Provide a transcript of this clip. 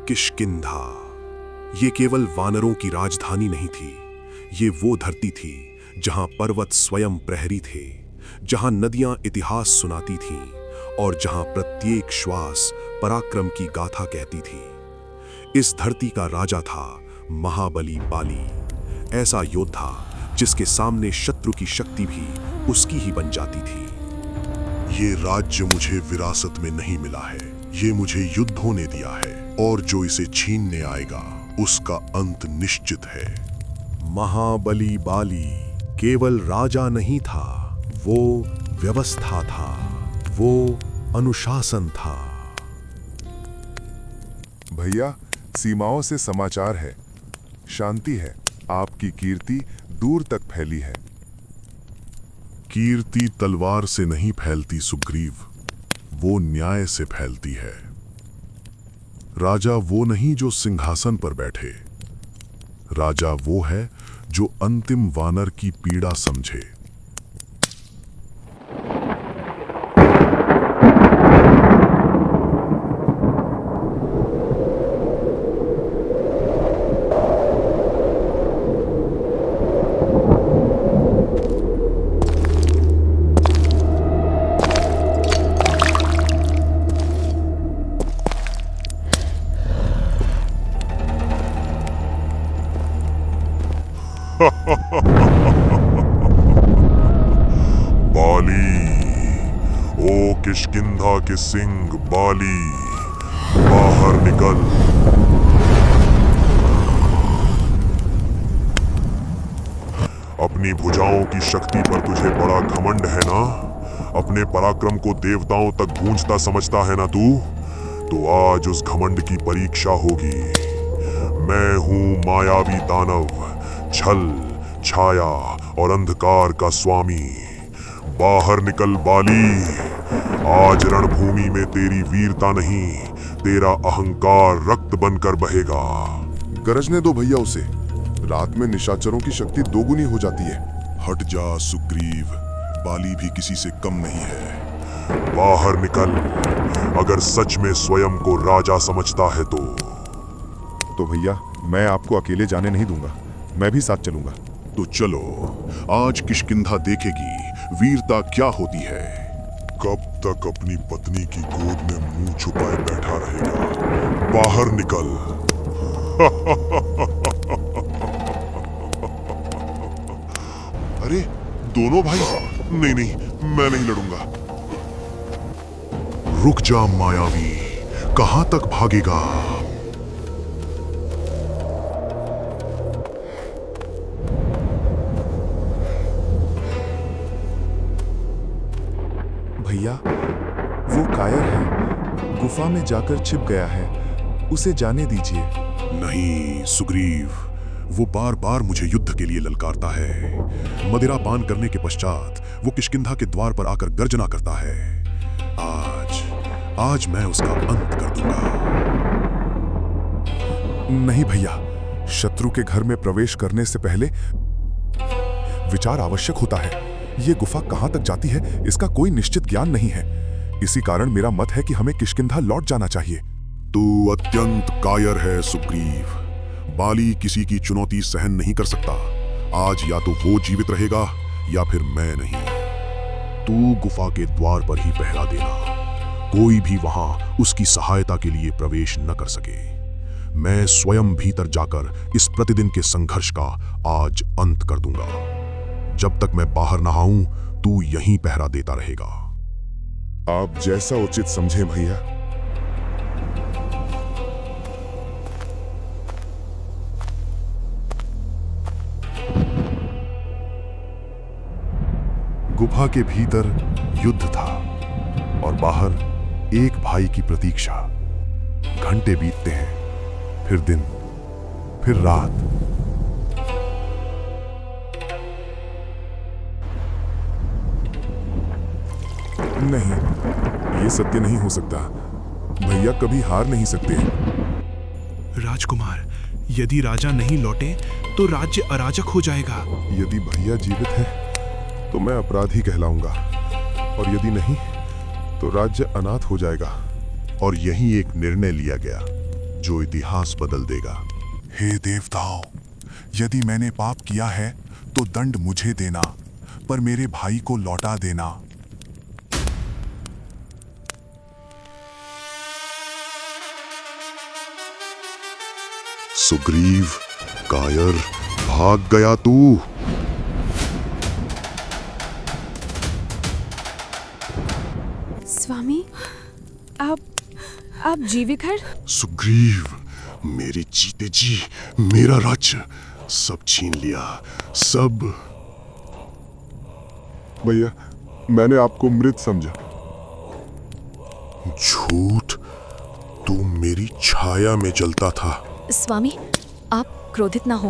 किष्किंधा। ये केवल वानरों की राजधानी नहीं थी, ये वो धरती थी जहां पर्वत स्वयं प्रहरी थे, जहां नदियां इतिहास सुनाती थीं और जहां प्रत्येक श्वास पराक्रम की गाथा कहती थी। इस धरती का राजा था महाबली बाली, ऐसा योद्धा जिसके सामने शत्रु की शक्ति भी उसकी ही बन जाती थी। ये राज्य मुझे विरासत में नहीं मिला है, ये मुझे युद्धों ने दिया है, और जो इसे छीनने आएगा उसका अंत निश्चित है। महाबली बाली केवल राजा नहीं था, वो व्यवस्था था, वो अनुशासन था। भैया, सीमाओं से समाचार है, शांति है, आपकी कीर्ति दूर तक फैली है। कीर्ति तलवार से नहीं फैलती सुग्रीव, वो न्याय से फैलती है। राजा वो नहीं जो सिंहासन पर बैठे, राजा वो है जो अंतिम वानर की पीड़ा समझे। बाली, ओ किष्किंधा के सिंह बाली, बाहर निकल। अपनी भुजाओं की शक्ति पर तुझे बड़ा घमंड है ना? अपने पराक्रम को देवताओं तक गूंजता समझता है ना तू? तो आज उस घमंड की परीक्षा होगी। मैं हूं मायावी दानव, छल, छाया और अंधकार का स्वामी। बाहर निकल बाली, आज रणभूमि में तेरी वीरता नहीं, तेरा अहंकार रक्त बनकर बहेगा। गरजने दो भैया उसे, रात में निशाचरों की शक्ति दोगुनी हो जाती है। हट जा सुग्रीव, बाली भी किसी से कम नहीं है। बाहर निकल, अगर सच में स्वयं को राजा समझता है तो भैया, मैं आपको अकेले जाने नहीं दूंगा, मैं भी साथ चलूंगा। तो चलो, आज किष्किंधा देखेगी वीरता क्या होती है। कब तक अपनी पत्नी की गोद में मुंह छुपाए बैठा रहेगा? बाहर निकल। अरे दोनों भाई, नहीं नहीं, मैं नहीं लड़ूंगा। रुक जा मायावी, कहां तक भागेगा? भैया, वो कायर है, गुफा में जाकर छिप गया है, उसे जाने दीजिए। नहीं सुग्रीव, वो बार बार मुझे युद्ध के लिए ललकारता है। मदिरा पान करने के पश्चात वो किष्किंधा के द्वार पर आकर गर्जना करता है। आज मैं उसका अंत कर दूंगा। नहीं भैया, शत्रु के घर में प्रवेश करने से पहले विचार आवश्यक होता है। ये गुफा कहां तक जाती है, इसका कोई निश्चित ज्ञान नहीं है। इसी कारण मेरा मत है कि हमें किष्किंधा लौट जाना चाहिए। तू अत्यंत कायर है सुग्रीव। बाली किसी की चुनौती सहन नहीं कर सकता। आज या तो वो जीवित रहेगा या फिर मैं नहीं। तू गुफा के द्वार पर ही पहरा देना, कोई भी वहां उसकी सहायता के लिए प्रवेश न कर सके। मैं स्वयं भीतर जाकर इस प्रतिदिन के संघर्ष का आज अंत कर दूंगा। जब तक मैं बाहर ना आऊं, तू यहीं पहरा देता रहेगा। आप जैसा उचित समझे भैया। गुफा के भीतर युद्ध था और बाहर एक भाई की प्रतीक्षा। घंटे बीतते हैं, फिर दिन, फिर रात। नहीं, ये सत्य नहीं हो सकता। भैया कभी हार नहीं सकते। राजकुमार, यदि राजा नहीं लौटे तो राज्य अराजक हो जाएगा। यदि भैया जीवित है तो मैं अपराधी कहलाऊंगा, और यदि नहीं तो राज्य अनाथ हो जाएगा। और यही एक निर्णय लिया गया। जो इतिहास बदल देगा। हे देवताओं, यदि मैंने पाप किया है तो दंड मुझे देना, पर मेरे भाई को लौटा देना। सुग्रीव, कायर, भाग गया तू। स्वामी, आप जीविकर? सुग्रीव, मेरे जीते जी मेरा राज्य सब छीन लिया, सब। भैया, मैंने आपको मृत समझा। झूठ, तू मेरी छाया में जलता था। स्वामी, आप क्रोधित ना हो।